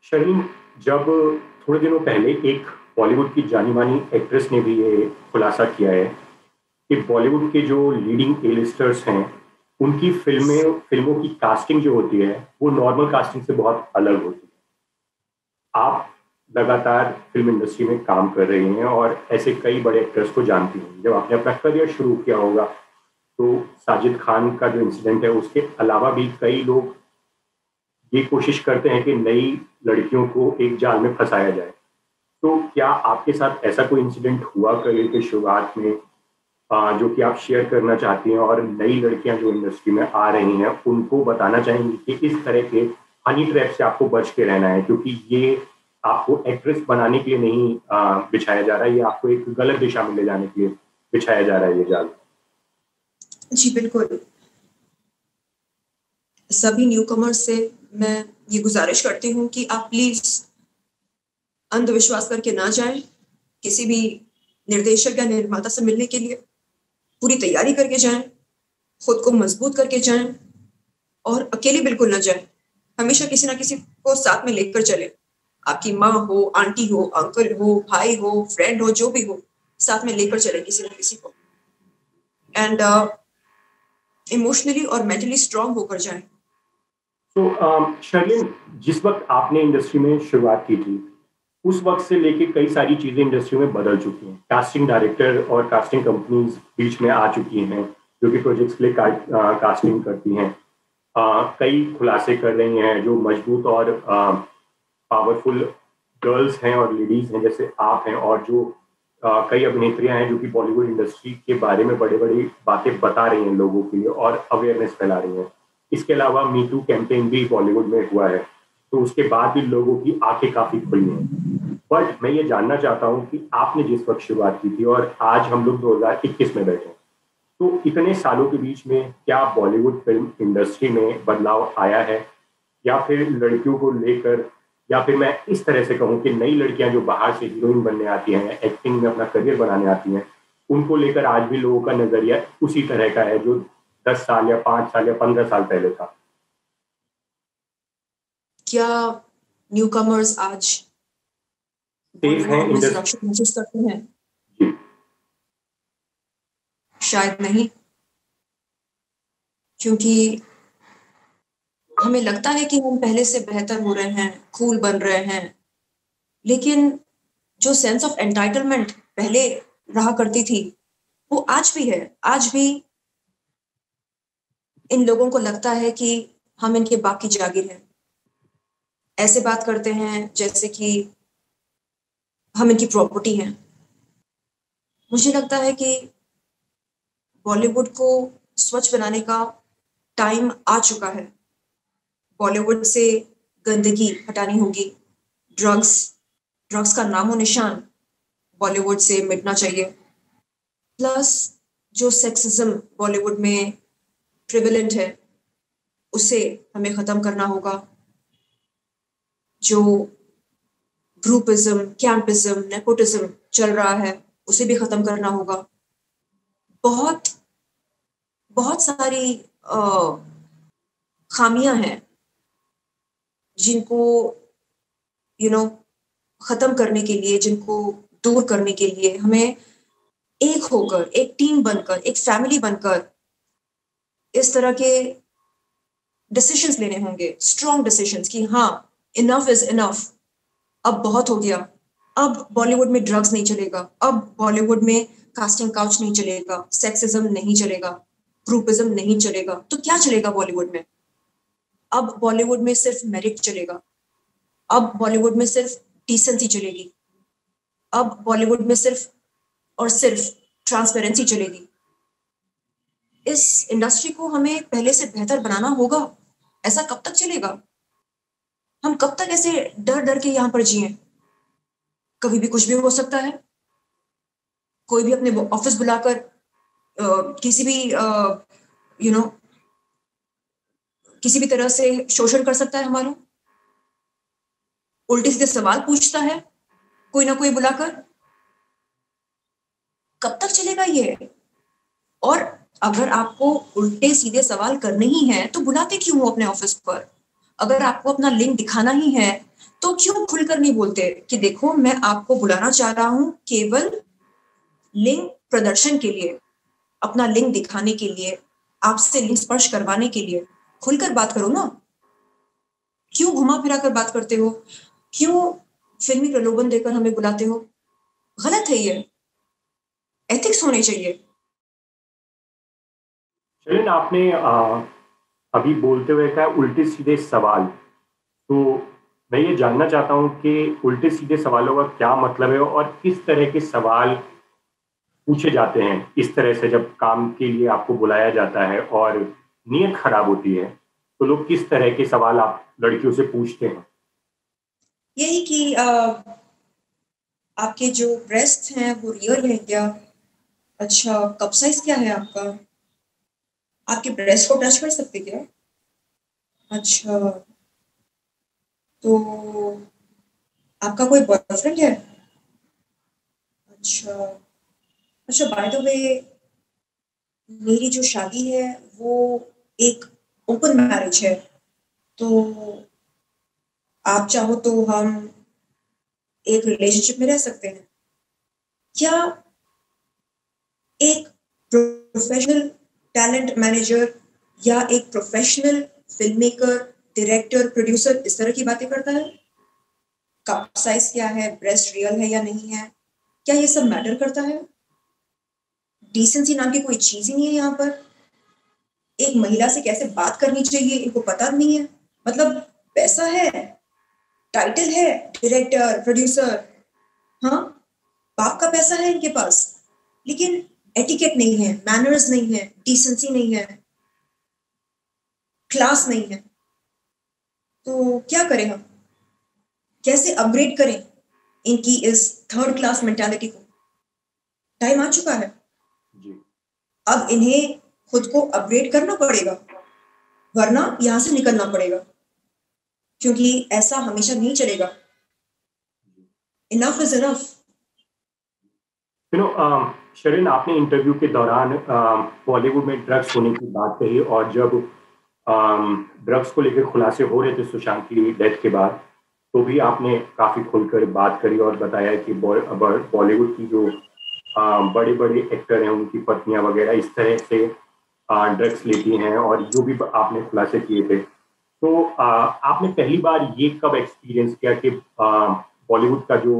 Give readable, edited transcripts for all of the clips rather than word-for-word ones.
Sharleen, जब थोड़े दिनों पहले एक बॉलीवुड की जानी-मानी एक्ट्रेस ने भी ये खुलासा किया है कि बॉलीवुड के जो लीडिंग ए लिस्टर्स हैं, उनकी फ़िल्मों की कास्टिंग जो होती है, वो नॉर्मल कास्टिंग से बहुत अलग होती है। आप लगातार फ़िल्म इंडस्ट्री में काम कर रही हैं और ऐसे कई बड़े एक्टर्स को जानती हैं। जब आपने अपना करियर शुरू किया होगा, तो साजिद खान का जो इंसिडेंट है, उसके अलावा भी कई लोग ये कोशिश करते हैं कि नई लड़कियों को एक जाल में फँसाया जाए। तो क्या आपके साथ ऐसा कोई इंसिडेंट हुआ करियर की शुरुआत में जो कि आप शेयर करना चाहती हैं और नई लड़कियां जो इंडस्ट्री में आ रही हैं उनको बताना चाहेंगी कि इस तरह के हनी ट्रैप से आपको बच के रहना है, क्योंकि ये आपको एक्ट्रेस बनाने के लिए नहीं बिछाया जा रहा है, ये आपको एक गलत दिशा में ले जाने के लिए बिछाया जा रहा है ये जाल। जी बिल्कुल। सभी न्यूकमर्स से मैं ये गुजारिश करती हूँ कि आप प्लीज अंधविश्वास करके ना जाएं। किसी भी निर्देशक या निर्माता से मिलने के लिए पूरी तैयारी करके जाएं, खुद को मजबूत करके जाएं और अकेले बिल्कुल ना जाएं। हमेशा किसी ना किसी को साथ में लेकर चले। आपकी माँ हो, आंटी हो, अंकल हो, भाई हो, फ्रेंड हो, जो भी हो, साथ में लेकर चले किसी ना किसी को। एंड इमोशनली और मेंटली स्ट्रांग होकर जाएं। तो शर्लिन, जिस वक्त आपने इंडस्ट्री में शुरुआत की थी, उस वक्त से लेके कई सारी चीजें इंडस्ट्री में बदल चुकी हैं। कास्टिंग डायरेक्टर और कास्टिंग कंपनीज बीच में आ चुकी हैं जो कि प्रोजेक्ट्स के लिए कास्टिंग करती हैं। कई खुलासे कर रही हैं जो मजबूत और पावरफुल गर्ल्स हैं और लेडीज हैं जैसे आप हैं, और जो कई अभिनेत्रियां हैं जो कि बॉलीवुड इंडस्ट्री के बारे में बड़ी बड़ी बातें बता रही हैं लोगों के लिए और अवेयरनेस फैला रही हैं। इसके अलावा मी टू कैंपेन भी बॉलीवुड में हुआ है, तो उसके बाद भी लोगों की आंखें काफी खुली हैं। बट मैं ये जानना चाहता हूँ कि आपने जिस वक्त शुरुआत की थी और आज हम लोग 2021 में बैठे हैं, तो इतने सालों के बीच में क्या बॉलीवुड फिल्म इंडस्ट्री में बदलाव आया है, या फिर लड़कियों को लेकर, या फिर मैं इस तरह से कहूँ कि नई लड़कियां जो बाहर से हीरोइन बनने आती हैं, एक्टिंग में अपना करियर बनाने आती हैं, उनको लेकर आज भी लोगों का नजरिया उसी तरह का है जो 10 साल या 5 साल या 15 साल पहले था? क्या न्यूकमर्स आज सेफ है बॉलीवुड में इंडस्ट्री? सुरक्षित महसूस करते हैं? जी। शायद नहीं, क्योंकि हमें लगता है कि हम पहले से बेहतर हो रहे हैं, कूल बन रहे हैं, लेकिन जो सेंस ऑफ एंटाइटलमेंट पहले रहा करती थी, वो आज भी है। आज भी इन लोगों को लगता है कि हम इनके बाप की जागीर हैं। ऐसे बात करते हैं जैसे कि हम इनकी प्रॉपर्टी हैं। मुझे लगता है कि बॉलीवुड को स्वच्छ बनाने का टाइम आ चुका है। बॉलीवुड से गंदगी हटानी होगी। ड्रग्स ड्रग्स का नामो निशान बॉलीवुड से मिटना चाहिए। प्लस जो सेक्सिज्म बॉलीवुड में प्रिविलेंट है, उसे हमें खत्म करना होगा। जो ग्रुपिज्म, कैंपिज्म, नेपोटिज्म चल रहा है, उसे भी खत्म करना होगा। बहुत बहुत सारी खामियां हैं जिनको खत्म करने के लिए, जिनको दूर करने के लिए हमें एक होकर, एक टीम बनकर, एक फैमिली बनकर इस तरह के डिसीजंस लेने होंगे, स्ट्रॉन्ग डिसीजंस कि हाँ, इनफ इज इनफ, अब बहुत हो गया। अब बॉलीवुड में ड्रग्स नहीं चलेगा, अब बॉलीवुड में कास्टिंग काउच नहीं चलेगा, सेक्सिज्म नहीं चलेगा, ग्रुपिज्म नहीं चलेगा। तो क्या चलेगा बॉलीवुड में? अब बॉलीवुड में सिर्फ मेरिट चलेगा। अब बॉलीवुड में सिर्फ डिसेंसी चलेगी। अब बॉलीवुड में सिर्फ और सिर्फ ट्रांसपेरेंसी चलेगी। इस इंडस्ट्री को हमें पहले से बेहतर बनाना होगा। ऐसा कब तक चलेगा? हम कब तक ऐसे डर डर के यहाँ पर जिए? कभी भी कुछ भी हो सकता है। कोई भी अपने ऑफिस बुलाकर किसी भी यू नो किसी भी तरह से शोषण कर सकता है हमारा। उल्टे सीधे सवाल पूछता है कोई ना कोई बुलाकर। कब तक चलेगा ये? और अगर आपको उल्टे सीधे सवाल करने ही हैं तो बुलाते क्यों हो अपने ऑफिस पर? अगर आपको अपना लिंक दिखाना ही है तो क्यों खुलकर नहीं बोलते कि देखो मैं आपको बुलाना चाह रहा हूं केवल लिंग प्रदर्शन के लिए, अपना लिंग दिखाने के लिए, आपसे लिंग स्पर्श करवाने के लिए? खुलकर बात करो ना। क्यों घुमा फिरा कर बात करते हो? क्यों फिल्मी प्रलोभन देकर हमें बुलाते हो? गलत है ये। एथिक्स होने चाहिए। शर्लिन, आपने अभी बोलते हुए कहा उल्टे सीधे सवाल। तो मैं ये जानना चाहता हूँ कि उल्टे सीधे सवालों का क्या मतलब है और किस तरह के सवाल पूछे जाते हैं इस तरह से जब काम के लिए आपको बुलाया जाता है और नीयत खराब होती है, तो लोग किस तरह के सवाल आप लड़कियों से पूछते हैं? यही कि आपके जो ब्रेस्ट हैं वो रियल है क्या? अच्छा, कप साइज क्या है आपका? आपके ब्रेस्ट को टच कर सकते क्या? अच्छा, तो आपका कोई बॉयफ्रेंड है? अच्छा। अच्छा, बाय द वे, मेरी जो शादी है वो एक ओपन मैरिज है, तो आप चाहो तो हम एक रिलेशनशिप में रह सकते हैं क्या? एक प्रोफेशनल टैलेंट मैनेजर या एक professional film maker, director, producer इस तरह की बातें करता है? कप साइज क्या है, ब्रेस्ट रियल है या नहीं है, क्या ये सब मैटर करता है? डिसेंसी नाम की कोई चीज ही नहीं है यहाँ पर। एक महिला से कैसे बात करनी चाहिए इनको पता नहीं है। मतलब पैसा है, टाइटल है, डायरेक्टर, प्रोड्यूसर, हाँ, बाप का पैसा है इनके पास, लेकिन एटिकेट नहीं है, मैनर्स नहीं है, डिसेंसी नहीं है, क्लास नहीं है। तो क्या करें हम? कैसे अपग्रेड करें इनकी इस थर्ड क्लास मेंटालिटी को? टाइम आ चुका है। जी। अब इन्हें खुद को अपग्रेड करना पड़ेगा, वरना यहां से निकलना पड़ेगा, क्योंकि ऐसा हमेशा नहीं चलेगा। Enough is enough. You know, Sherlyn, आपने इंटरव्यू के दौरान बॉलीवुड में ड्रग्स होने की बात कही और जब ड्रग्स को लेकर खुलासे हो रहे थे सुशांत की डेथ के बाद, तो भी आपने काफी खुलकर बात करी और बताया कि बॉलीवुड की जो बड़े बड़े एक्टर हैं उनकी पत्नियां वगैरह इस तरह से ड्रग्स लेती हैं और जो भी आपने खुलासे किए थे। तो आपने पहली बार ये कब एक्सपीरियंस किया कि बॉलीवुड का जो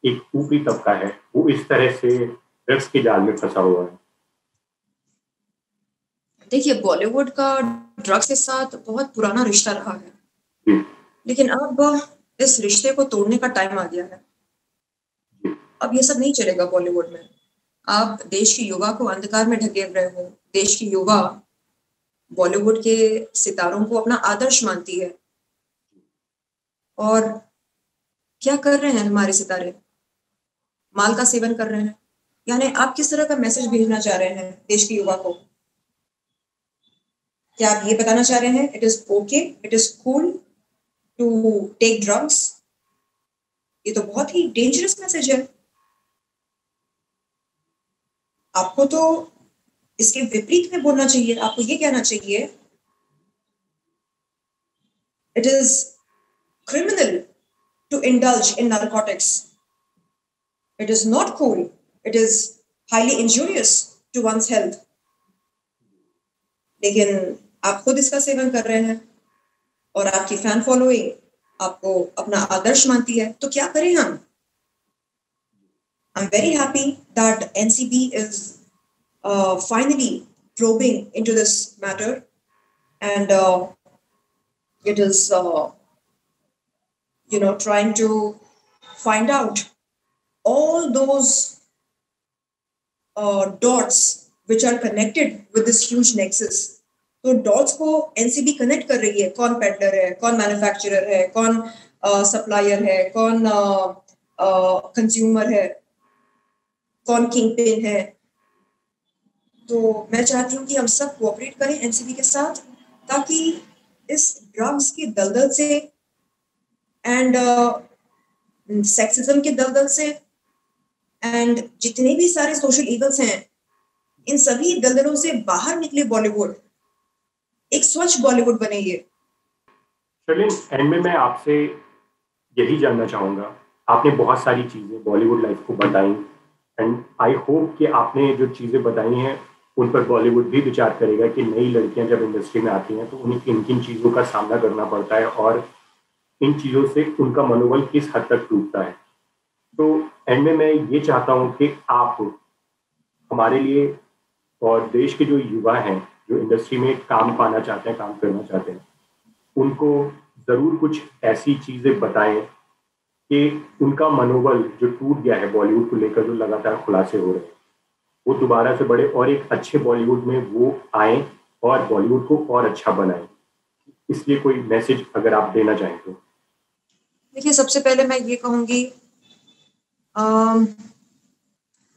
एक ऊपरी तबका है वो इस तरह से ड्रग्स के जाल में फंसा हुआ है? देखिए, बॉलीवुड का ड्रग्स के साथ बहुत पुराना रिश्ता रहा है, जी। लेकिन अब इस रिश्ते को तोड़ने का टाइम आ गया है। जी। अब ये सब नहीं चलेगा बॉलीवुड में। आप देश की युवा को अंधकार में ढकेल रहे हो। देश की युवा बॉलीवुड के सितारों को अपना आदर्श मानती है, और क्या कर रहे हैं हमारे सितारे? माल का सेवन कर रहे हैं। यानी आप किस तरह का मैसेज भेजना चाह रहे हैं देश की युवा को? क्या आप ये बताना चाह रहे हैं it is okay, it is cool to take drugs? ये तो बहुत ही डेंजरस मैसेज है। आपको तो इसके विपरीत में बोलना चाहिए। आपको ये कहना चाहिए it is criminal to indulge in narcotics. It is not cool. It is highly injurious to one's health. लेकिन आप खुद इसका सेवन कर रहे हैं और आपकी फैन फॉलोइंग आपको अपना आदर्श मानती है, तो क्या करें हम? I'm very happy that NCB is finally probing into this matter, and it is trying to find out all those dots which are connected with this huge nexus. तो डॉट्स को एनसीबी कनेक्ट कर रही है। कौन peddler है, कौन manufacturer है, कौन सप्लायर है, कौन कंज्यूमर है, कौन किंग पिन है। तो मैं चाहती हूँ कि हम सब कोऑपरेट करें एनसीबी के साथ, ताकि इस ड्रग्स की दलदल से एंड सेक्सिज्म के दलदल से एंड जितने भी सारे सोशल इवल्स हैं, इन सभी दलदलों से बाहर निकले बॉलीवुड, एक स्वच्छ बॉलीवुड बने। ये शर्लिन, एंड में मैं आपसे यही जानना चाहूँगा, आपने बहुत सारी चीज़ें बॉलीवुड लाइफ को बताई एंड आई होप कि आपने जो चीज़ें बताई हैं, उन पर बॉलीवुड भी विचार करेगा कि नई लड़कियाँ जब इंडस्ट्री में आती हैं, तो उन्हें किन-किन चीज़ों का सामना करना पड़ता है और इन चीज़ों से उनका मनोबल किस हद तक टूटता है। तो एंड में मैं ये चाहता हूँ कि आप हमारे लिए और देश के जो युवा हैं, जो इंडस्ट्री में काम पाना चाहते हैं, काम करना चाहते हैं, उनको ज़रूर कुछ ऐसी चीज़ें बताएँ कि उनका मनोबल जो टूट गया है बॉलीवुड को लेकर, जो लगातार खुलासे हो रहे हैं, वो दोबारा से बढ़े और एक अच्छे बॉलीवुड में वो आएँ और बॉलीवुड को और अच्छा बनाएँ। इसलिए कोई मैसेज अगर आप देना चाहें तो? देखिए, सबसे पहले मैं ये कहूँगी, अम,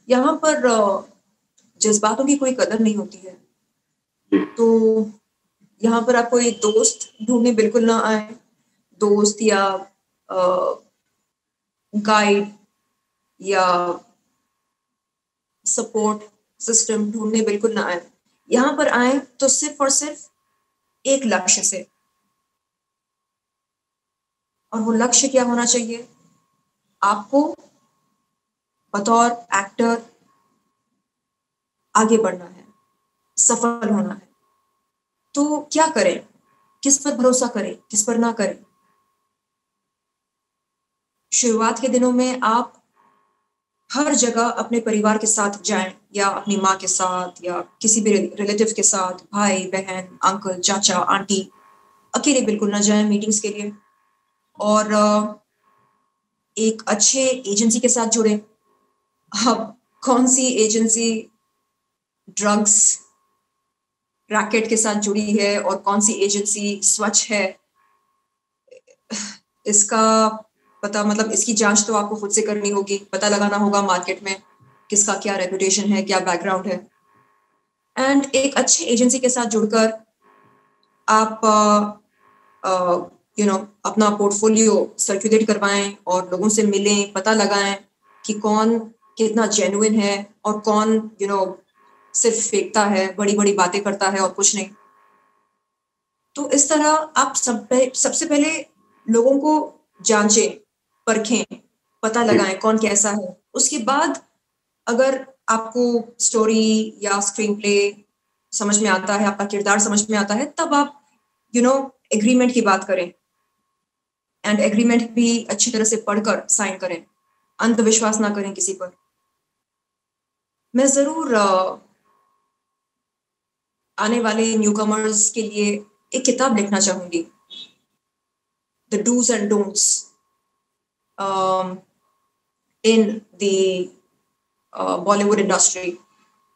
यहाँ पर जज़्बातों की कोई कदर नहीं होती है। जी, तो यहाँ पर आपको एक दोस्त ढूँढने बिल्कुल ना आए। दोस्त या अ, गाइड या सपोर्ट सिस्टम ढूँढने बिल्कुल ना आए। यहाँ पर आएँ तो सिर्फ़ और सिर्फ़ एक लक्ष्य से, और वो लक्ष्य क्या होना चाहिए? आपको बतौर एक्टर आगे बढ़ना है, सफल होना है। तो क्या करें? किस पर भरोसा करें, किस पर ना करें? शुरुआत के दिनों में आप हर जगह अपने परिवार के साथ जाएँ या अपनी माँ के साथ या किसी भी रिलेटिव के साथ, भाई-बहन, अंकल, चाचा, आंटी, अकेले बिल्कुल ना जाएँ मीटिंग्स के लिए, और एक अच्छे एजेंसी के साथ जुड़ें। अब कौन-सी एजेंसी ड्रग्स रैकेट के साथ जुड़ी है और कौन-सी एजेंसी स्वच्छ है, इसका पता, मतलब इसकी जाँच तो आपको खुद से करनी होगी, पता लगाना होगा मार्केट में, किसका क्या रेपुटेशन है, क्या बैकग्राउंड है। एंड एक अच्छे एजेंसी के साथ जुड़कर आप यू नो अपना पोर्टफोलियो सर्कुलेट करवाएँ और लोगों से मिलें, पता लगाएँ कि कौन कितना जेन्युइन है और कौन सिर्फ़ फेंकता है, बड़ी-बड़ी बातें करता है और कुछ नहीं। तो इस तरह आप सबसे पहले लोगों को जाँचें, परखें, पता जी, लगाएँ कौन कैसा है। उसके बाद अगर आपको स्टोरी या स्क्रीन प्ले समझ में आता है, आपका किरदार समझ में आता है, तब आप यू नो एग्रीमेंट की बात करें, एंड एग्रीमेंट भी अच्छी तरह से पढ़कर साइन करें। अंधविश्वास ना करें किसी पर। मैं ज़रूर आने वाले न्यूकमर्स के लिए एक किताब लिखना चाहूँगी, the dos and don'ts in the Bollywood industry.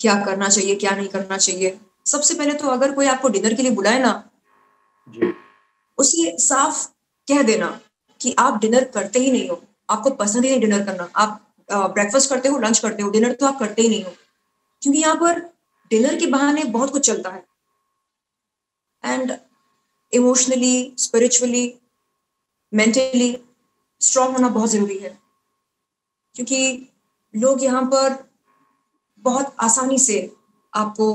क्या करना चाहिए, क्या नहीं करना चाहिए। सबसे पहले तो अगर कोई आपको डिनर के लिए बुलाए ना, जी, उसे साफ कह देना कि आप डिनर करते ही नहीं हो, आपको पसंद ही नहीं डिनर करना। आप ब्रेकफ़ास्ट करते हो, लंच करते हो, डिनर तो आप करते ही नहीं हो। क्योंकि यहाँ पर डिनर के बहाने बहुत कुछ चलता है, and emotionally, spiritually, mentally strong होना बहुत ज़रूरी है। क्योंकि लोग यहाँ पर बहुत आसानी से आपको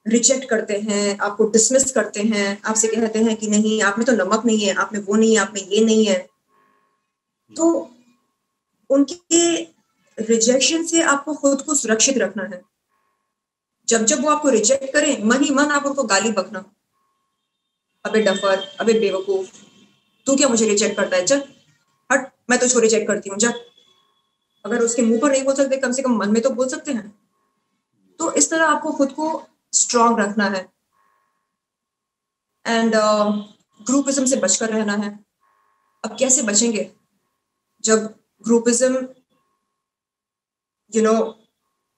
रिजेक्ट करते हैं, आपको डिसमिस करते हैं, आपसे कहते हैं कि नहीं, आप में तो नमक नहीं है, आप में वो नहीं है, आप में ये नहीं है। जी, तो उनके रिजेक्शन से आपको खुद को सुरक्षित रखना है। जब-जब वो आपको रिजेक्ट करें, मन ही मन आप उनको गाली बकना, "अबे डफ़र, अबे बेवकूफ़, तू क्या मुझे रिजेक्ट करता है? चल, हट, मैं तुझको रिजेक्ट करती हूँ, जा।" अगर उसके मुँह पर नहीं बोल सकते, कम से कम मन में तो बोल सकते हैं। तो इस तरह आपको खुद को स्ट्रॉन्ग रखना है, एंड ग्रुपिज़्म से बचकर रहना है। अब कैसे बचेंगे? जब ग्रुपिज़्म यू नो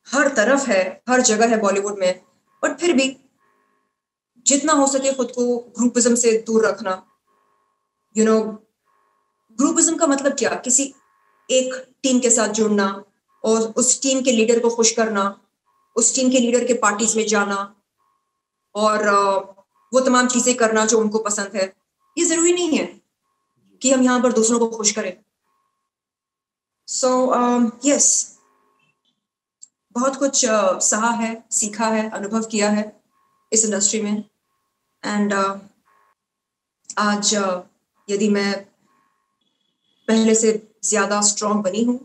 हर तरफ है, हर जगह है बॉलीवुड में, बट फिर भी जितना हो सके खुद को ग्रुपिज़्म से दूर रखना। यू नो ग्रुपिज़्म का मतलब क्या? किसी एक टीम के साथ जुड़ना और उस टीम के लीडर को खुश करना, उस टीम के लीडर के पार्टीज़ में जाना और वो तमाम चीज़ें करना जो उनको पसंद है। ये ज़रूरी नहीं है कि हम यहाँ पर दूसरों को खुश करें। सो येस, बहुत कुछ सहा है, सीखा है, अनुभव किया है इस इंडस्ट्री में, एंड आज यदि मैं पहले से ज्यादा स्ट्रांग बनी हूँ,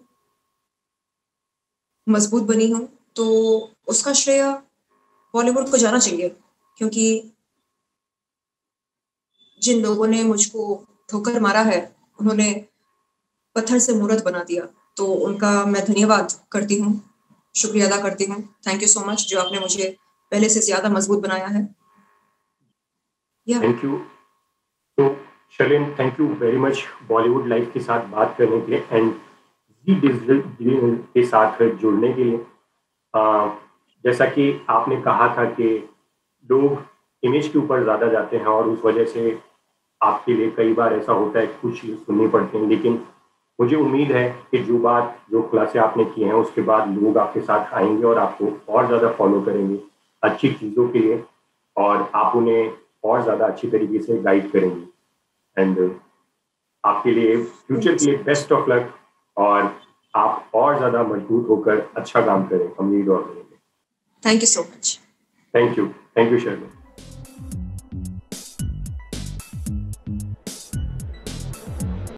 मजबूत बनी हूँ, तो उसका श्रेय बॉलीवुड को जाना चाहिए, क्योंकि जिन लोगों ने मुझको ठोकर मारा है, उन्होंने पत्थर से मूर्त बना दिया, तो उनका मैं धन्यवाद करती हूँ, शुक्रिया अदा करती हूँ। थैंक यू सो मच, जो आपने मुझे पहले से ज्यादा मजबूत बनाया है। Thank you. तो Sherlyn, thank you very much Bollywood life के साथ बात करने के लिए एंड जी डिजिटल के साथ जुड़ने के लिए। जैसा कि आपने कहा था कि लोग इमेज के ऊपर ज़्यादा जाते हैं और उस वजह से आपके लिए कई बार ऐसा होता है, कुछ चीज़ सुननी पड़ती हैं, लेकिन मुझे उम्मीद है कि जो खुलासे आपने किए हैं उसके बाद लोग आपके साथ आएंगे और आपको और ज़्यादा फॉलो करेंगे अच्छी चीज़ों के लिए, और आप उन्हें और ज़्यादा अच्छी तरीके से गाइड करेंगे। एंड आपके लिए फ्यूचर के लिए बेस्ट ऑफ लक, और आप और ज़्यादा मजबूत होकर अच्छा काम करें, हम यही दुआ करेंगे। Thank you so much. Thank you Sharma.